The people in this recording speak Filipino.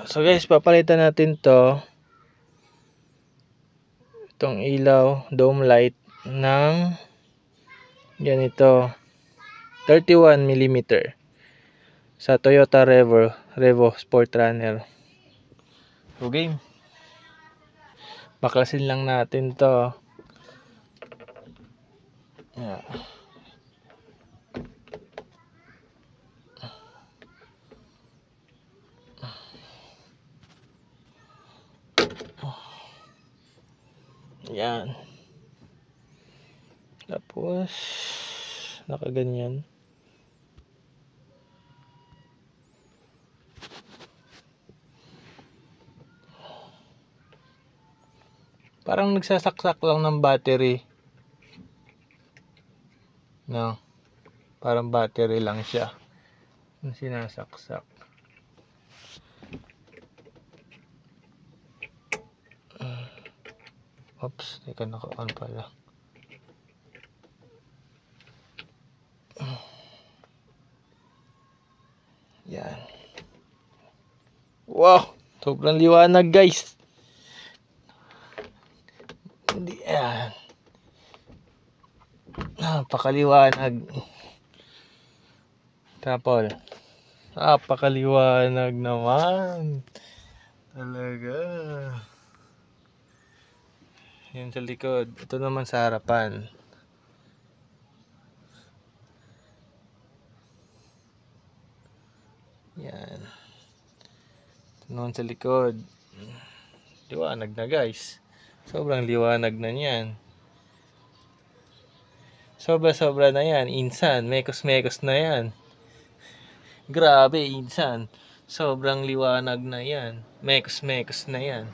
So guys, papalitan natin itong ilaw, dome light ng ganito 31mm sa Toyota Revo Sport Runner. So game, baklasin lang natin to. Yeah. Yan. Tapos nakaganyan. Parang nagsasaksak lang ng battery. No. Parang battery lang siya. Yung sinasaksak. Oops, teka, naka-on pala. Yan. Wow, sobrang liwanag guys. Hindi yan. Napakaliwanag. Tapos, napakaliwanag naman. Talaga. Yan sa likod. Ito naman sa harapan. Yan. Ito naman sa likod. Liwanag na guys. Sobrang liwanag na yan. Sobra-sobra na yan. Insan. Mekos-mekos na yan. Grabe, insan. Sobrang liwanag na yan. Mekos-mekos na yan.